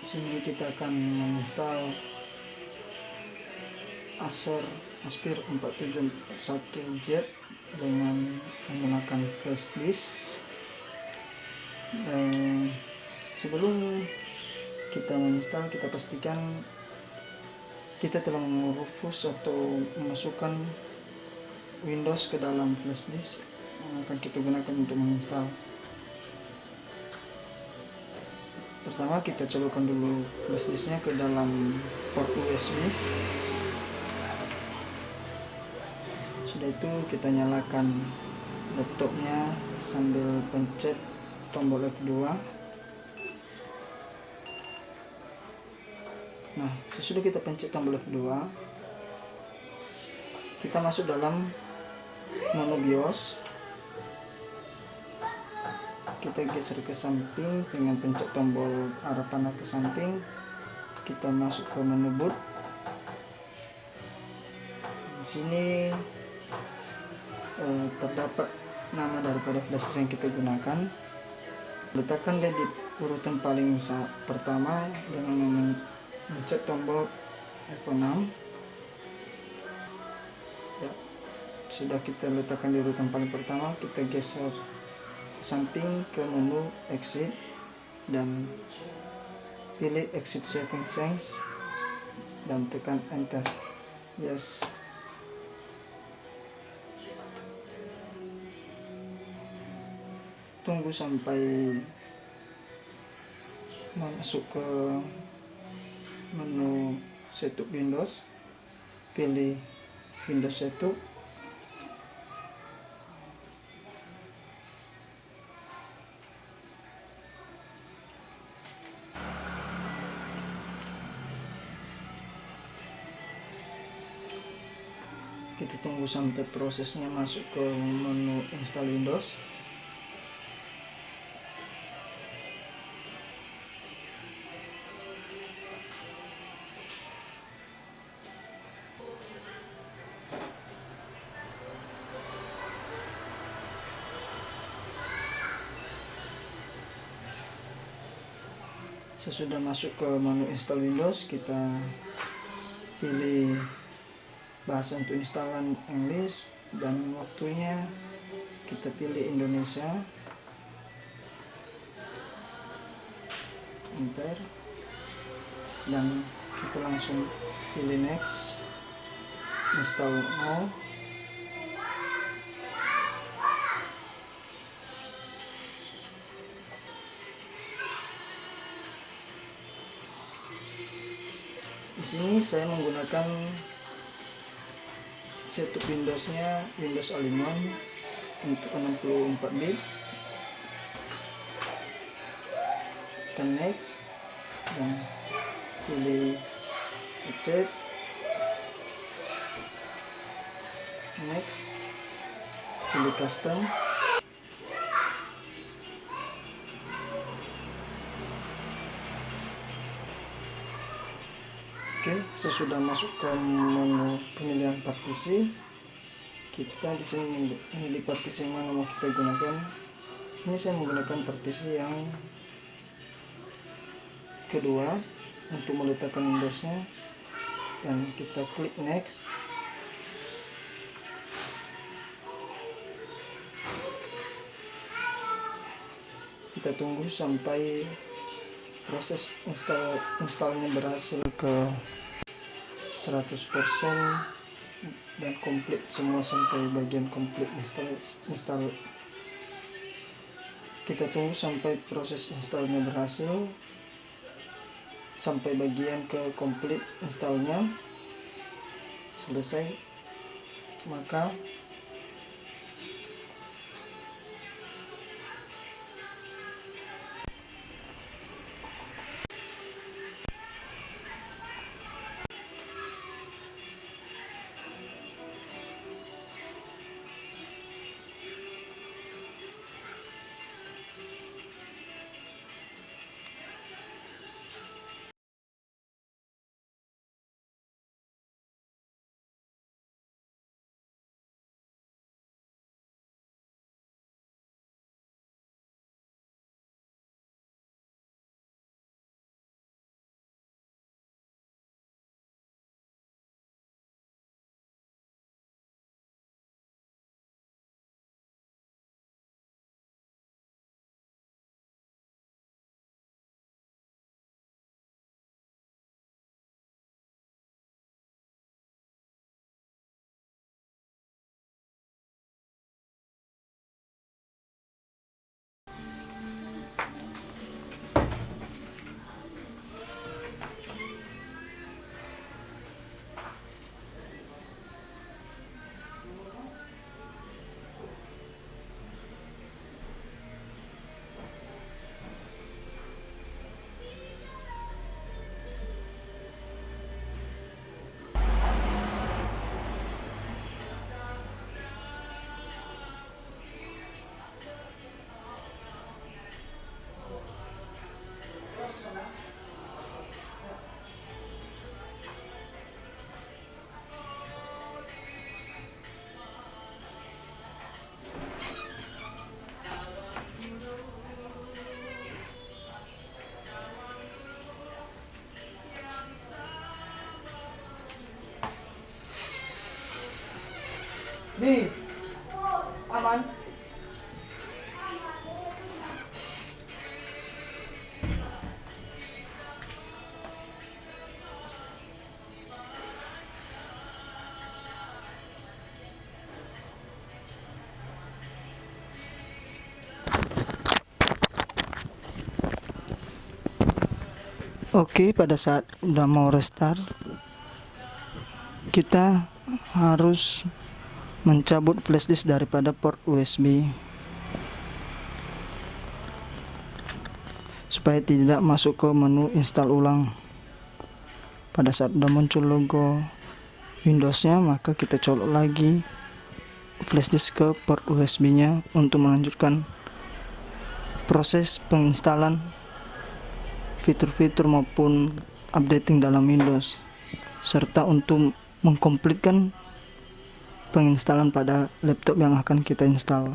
Sini kita akan menginstal Acer Aspir 4741Z dengan menggunakan flash disk. Sebelum kita menginstal, kita pastikan kita telah merufus atau memasukkan Windows ke dalam flash disk yang akan kita gunakan untuk menginstal. Pertama, kita colokkan dulu flash disknya ke dalam port USB. Sudah itu kita nyalakan laptopnya sambil pencet tombol F2. Nah, sesudah kita pencet tombol F2, kita masuk dalam menu BIOS. Kita geser ke samping dengan pencet tombol arah panah ke samping. Kita masuk ke menu boot. Di sini terdapat nama daripada flash yang kita gunakan. Letakkan dia di urutan paling pertama dengan mencet tombol F6. Ya, sudah kita letakkan di urutan paling pertama, kita geser samping ke menu exit dan pilih exit settings dan tekan enter. Yes. Tunggu sampai masuk ke menu setup Windows, pilih Windows setup. Kita tunggu sampai prosesnya masuk ke menu install Windows. Sesudah masuk ke menu install Windows, kita pilih bahasa untuk instalan English dan waktunya kita pilih Indonesia. Enter dan kita langsung pilih next, install now. Di sini saya menggunakan setup Windowsnya Windows All-in-One untuk 64 bit. Tekan next dan pilih accept, next, pilih custom. Oke, sesudah masuk ke menu pemilihan partisi, kita di sini memilih partisi yang mana mau kita gunakan. Ini saya menggunakan partisi yang kedua untuk meletakkan Windowsnya, dan kita klik next. Kita tunggu sampai proses installnya berhasil ke 100% dan komplit semua sampai bagian komplit install. Kita tunggu sampai proses installnya berhasil sampai bagian ke komplit installnya selesai, maka Sini. Aman. Oke, pada saat udah mau restart, kita harus mencabut flashdisk daripada port USB supaya tidak masuk ke menu install ulang. Pada saat udah muncul logo Windowsnya, maka kita colok lagi flashdisk ke port USB nya untuk melanjutkan proses penginstalan fitur-fitur maupun updating dalam Windows, serta untuk mengkomplitkan penginstalan pada laptop yang akan kita install.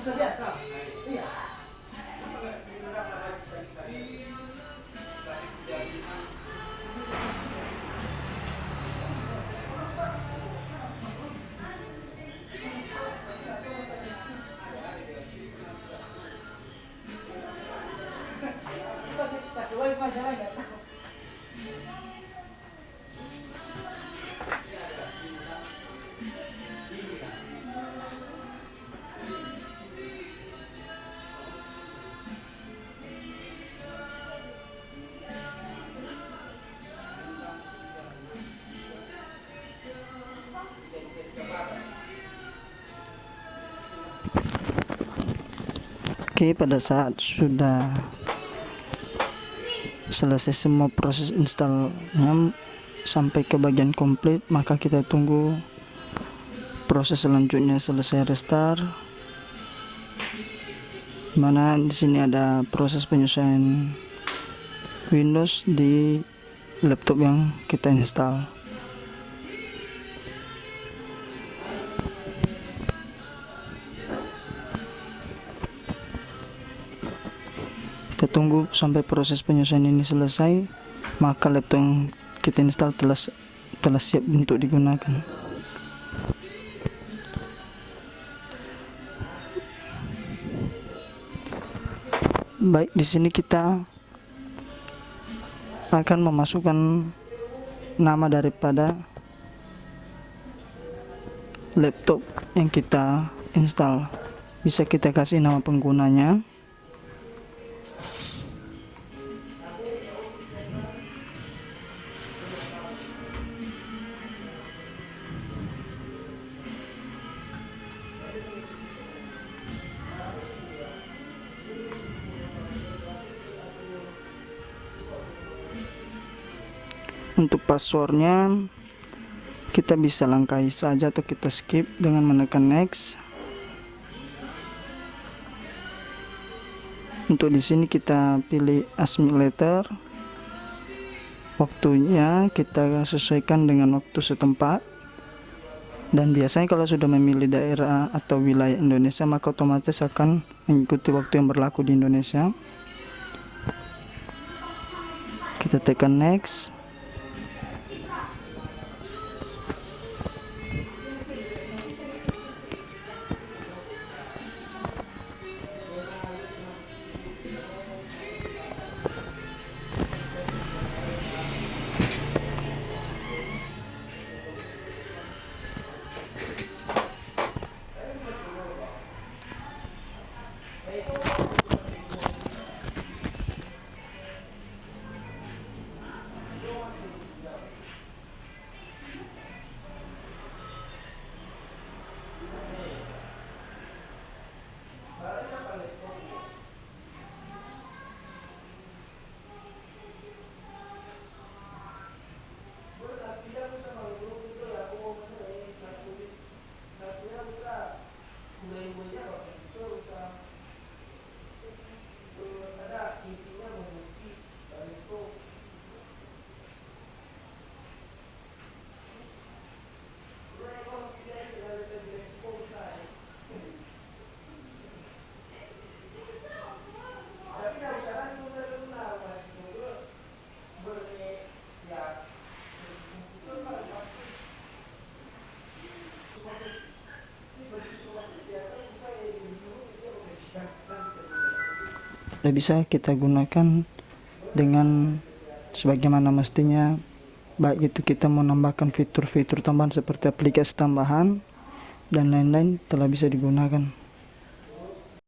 Biasa. Iya. Pakai wifi saya nggak tahu. Oke, pada saat sudah selesai semua proses installnya sampai ke bagian komplit, maka kita tunggu proses selanjutnya selesai restart, mana di sini ada proses penyesuaian Windows di laptop yang kita install. Kita tunggu sampai proses penyesuaian ini selesai, maka laptop yang kita install telah siap untuk digunakan. Baik, di sini kita akan memasukkan nama daripada laptop yang kita install. Bisa kita kasih nama penggunanya. Untuk passwordnya kita bisa langkahi saja atau kita skip dengan menekan next. Untuk di sini kita pilih asmi letter. Waktunya kita sesuaikan dengan waktu setempat. Dan biasanya kalau sudah memilih daerah atau wilayah Indonesia, maka otomatis akan mengikuti waktu yang berlaku di Indonesia. Kita tekan next. Bisa kita gunakan dengan sebagaimana mestinya, baik itu kita mau menambahkan fitur-fitur tambahan seperti aplikasi tambahan dan lain-lain telah bisa digunakan.